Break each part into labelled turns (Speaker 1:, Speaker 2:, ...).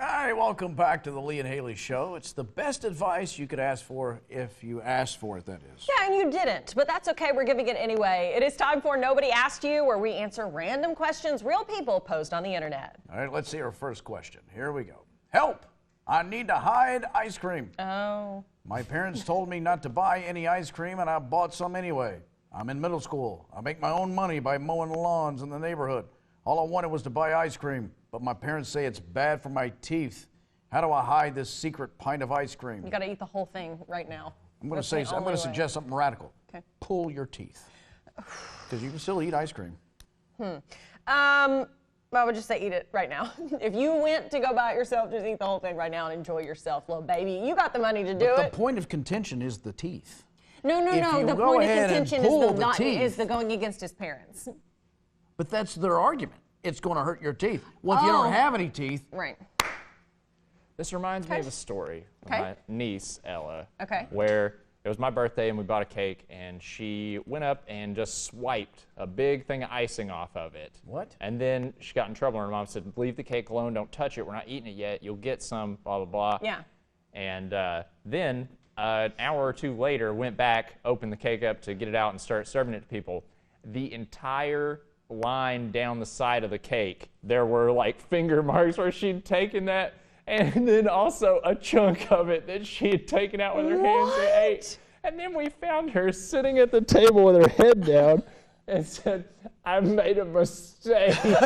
Speaker 1: All right, welcome back to the Lee and Hayley Show. It's the best advice you could ask for if you asked for it, that is.
Speaker 2: Yeah, and you didn't, but that's okay. We're giving it anyway. It is time for Nobody Asked You, where we answer random questions real people post on the internet.
Speaker 1: All right, let's see our first question. Here we go. Help! I need to hide ice cream.
Speaker 2: Oh.
Speaker 1: My parents told me not to buy any ice cream, and I bought some anyway. I'm in middle school. I make my own money by mowing the lawns in the neighborhood. All I wanted was to buy ice cream, but my parents say it's bad for my teeth. How do I hide this secret pint of ice cream?
Speaker 2: You got to eat the whole thing right now.
Speaker 1: I'm going to suggest something radical.
Speaker 2: Okay.
Speaker 1: Pull your teeth, because you can still eat ice cream.
Speaker 2: I would just say eat it right now. If you went to go buy it yourself, just eat the whole thing right now and enjoy yourself, little baby. You got the money to do it.
Speaker 1: The point of contention is the teeth.
Speaker 2: No. The point of contention is the going against his parents.
Speaker 1: But that's their argument. It's going to hurt your teeth. Well, if you don't have any teeth.
Speaker 2: Right.
Speaker 3: This reminds me of a story with my niece, Ella, where it was my birthday and we bought a cake, and she went up and just swiped a big thing of icing off of it.
Speaker 1: What?
Speaker 3: And then she got in trouble. Her mom said, leave the cake alone, don't touch it, we're not eating it yet, you'll get some, blah, blah, blah.
Speaker 2: Yeah.
Speaker 3: And then an hour or two later, went back, opened the cake up to get it out and start serving it to people. The entire line down the side of the cake, there were like finger marks where she'd taken that, and then also a chunk of it that she had taken out with her hands and ate. And then we found her sitting at the table with her head down and said, I made a mistake.
Speaker 2: I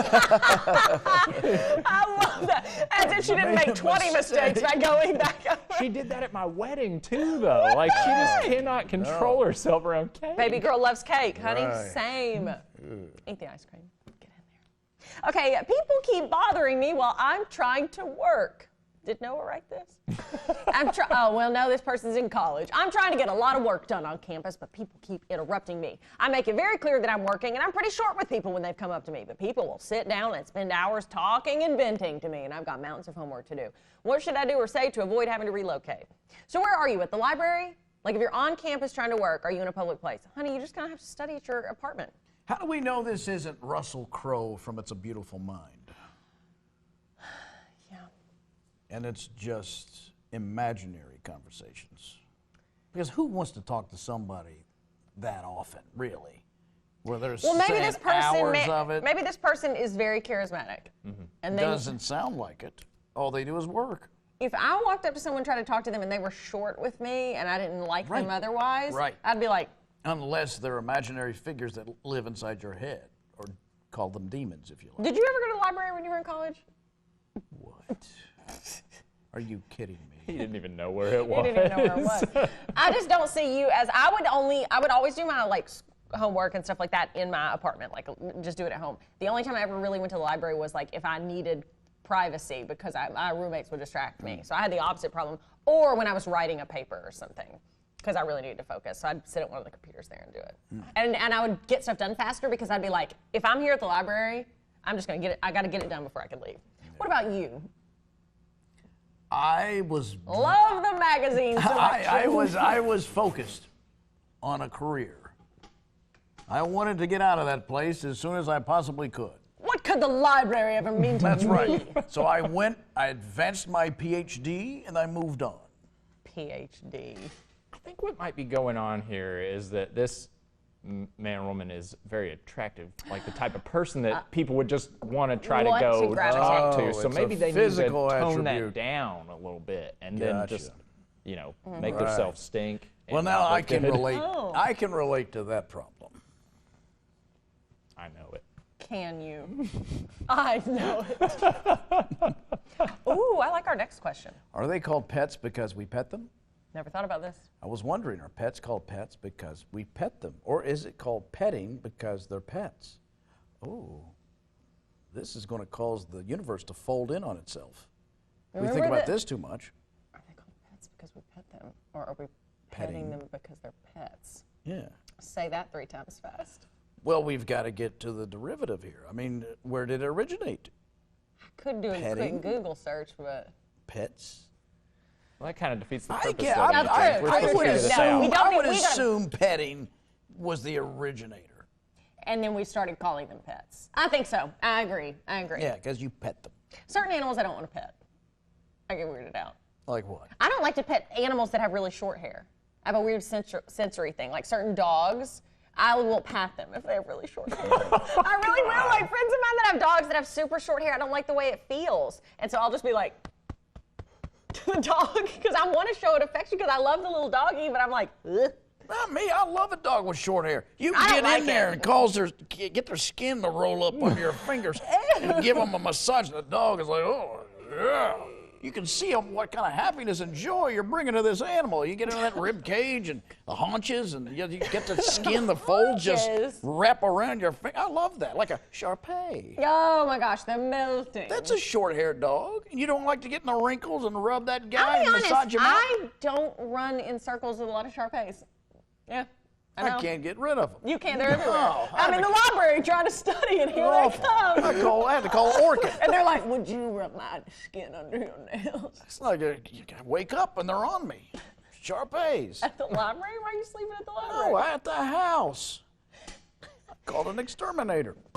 Speaker 2: love that. As if she didn't make 20 mistakes by going back up.
Speaker 3: She did that at my wedding too, though. Like, she just cannot control herself around cake.
Speaker 2: Baby girl loves cake, honey.
Speaker 1: Right.
Speaker 2: Eat the ice cream. Get in there. Okay, people keep bothering me while I'm trying to work. Did Noah write this? Oh, well, no, this person's in college. I'm trying to get a lot of work done on campus, but people keep interrupting me. I make it very clear that I'm working, and I'm pretty short with people when they've come up to me, but people will sit down and spend hours talking and venting to me, and I've got mountains of homework to do. What should I do or say to avoid having to relocate? So where are you, at the library? Like, if you're on campus trying to work, are you in a public place? Honey, you just kind of have to study at your apartment.
Speaker 1: How do we know this isn't Russell Crowe from It's a Beautiful Mind?
Speaker 2: Yeah.
Speaker 1: And it's just imaginary conversations. Because who wants to talk to somebody that often, really? Where there's
Speaker 2: maybe this
Speaker 1: hours of it.
Speaker 2: Maybe this person is very charismatic. And
Speaker 1: Doesn't sound like it. All they do is work.
Speaker 2: If I walked up to someone, tried to talk to them, and they were short with me, and I didn't like them otherwise, I'd be like...
Speaker 1: Unless they're imaginary figures that live inside your head, or call them demons, if you like.
Speaker 2: Did you ever go to the library when you were in college?
Speaker 1: What? Are you kidding me?
Speaker 3: He didn't even know where it was.
Speaker 2: He didn't even know where it was. I just don't see you as... I would always do my, like, homework and stuff like that in my apartment, like, just do it at home. The only time I ever really went to the library was, like, if I needed privacy, because my roommates would distract me. So I had the opposite problem. Or when I was writing a paper or something, because I really needed to focus. So I'd sit at one of the computers there and do it. And I would get stuff done faster because I'd be like, if I'm here at the library, I'm just going to get it. I got to get it done before I can leave. What about you?
Speaker 1: I was...
Speaker 2: Love the magazines.
Speaker 1: I was focused on a career. I wanted to get out of that place as soon as I possibly could.
Speaker 2: What could the library ever mean to me?
Speaker 1: That's right. So I went, I advanced my PhD, and I moved on.
Speaker 2: PhD.
Speaker 3: I think what might be going on here is that this man or woman is very attractive, like the type of person that people would just want to try to go talk to. So maybe they need to tone that down a little bit and then just, make themselves stink.
Speaker 1: Well, now I can relate. I can relate to that problem.
Speaker 3: I know it.
Speaker 2: Can you? I know it. Ooh, I like our next question.
Speaker 1: Are they called pets because we pet them?
Speaker 2: Never thought about this.
Speaker 1: I was wondering, are pets called pets because we pet them? Or is it called petting because they're pets? Oh, this is going to cause the universe to fold in on itself. We think about this too much.
Speaker 2: Are they called pets because we pet them? Or are we petting them because they're pets?
Speaker 1: Yeah.
Speaker 2: Say that 3 times fast.
Speaker 1: Well, we've got to get to the derivative here. I mean, where did it originate?
Speaker 2: I could do a quick Google search, but...
Speaker 1: Pets?
Speaker 3: Well, that kind of defeats the purpose.
Speaker 1: I would assume petting was the originator.
Speaker 2: And then we started calling them pets. I think so. I agree.
Speaker 1: Yeah, because you pet them.
Speaker 2: Certain animals I don't want to pet. I get weirded out.
Speaker 1: Like what?
Speaker 2: I don't like to pet animals that have really short hair. I have a weird sensory thing. Like certain dogs, I won't pat them if they have really short hair. I really will. Like friends of mine that have dogs that have super short hair, I don't like the way it feels. And so I'll just be like, to the dog, because I want to show it affection because I love the little doggy, but I'm like, ugh.
Speaker 1: Not me. I love a dog with short hair. You
Speaker 2: I
Speaker 1: can
Speaker 2: don't
Speaker 1: get
Speaker 2: like
Speaker 1: in there
Speaker 2: it.
Speaker 1: and get their skin to roll up under your fingers and give them a massage. The dog is like, oh, yeah. You can see what kind of happiness and joy you're bringing to this animal. You get in that rib cage and the haunches, and you get the skin, the folds just
Speaker 2: Haunches.
Speaker 1: wrap around your finger. I love that, like a Shar-Pei.
Speaker 2: Oh my gosh, the melting.
Speaker 1: That's a short-haired dog. You don't like to get in the wrinkles and rub that guy
Speaker 2: I'll be
Speaker 1: and
Speaker 2: honest,
Speaker 1: massage him out?
Speaker 2: I don't run in circles with a lot of Shar-Peis. Yeah, I know.
Speaker 1: I can't get rid of them.
Speaker 2: You can't, they're everywhere.
Speaker 1: No,
Speaker 2: I'm in the library trying to study, and here they
Speaker 1: Awful.
Speaker 2: come.
Speaker 1: I had to call Orchid.
Speaker 2: And they're like, would you rub my skin under your nails?
Speaker 1: It's like you can wake up and they're on me. Shar-Peis.
Speaker 2: At the library? Why are you sleeping at the library?
Speaker 1: No, at the house. I called an exterminator.